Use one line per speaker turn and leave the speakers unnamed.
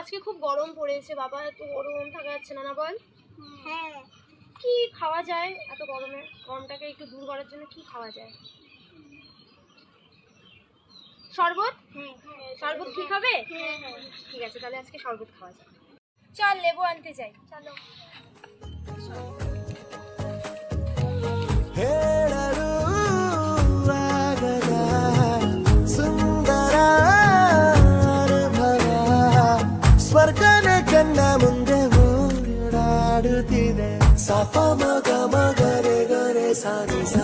আজকে খুব গরম পড়েছে বাবা, এত গরম থাকা যাচ্ছে না, না বল?
হ্যাঁ।
কি খাওয়া যায় এত গরমে? গরমটাকে একটু দূর করার জন্য কি খাওয়া যায়? শরবত? শরবত কি খাবে? ঠিক আছে, তাহলে আজকে শরবত খাওয়া যায়। চল লেবু আনতে যাই, চলো।
ಸ್ವರ್ಗನೆ ಕಣ್ಣ ಮುಂದೆ ಓಡಾಡುತ್ತಿದೆ ಸಪ ಮಗ ಮಗರೆ ಗರೆ ಸಾನಿ ಸಾ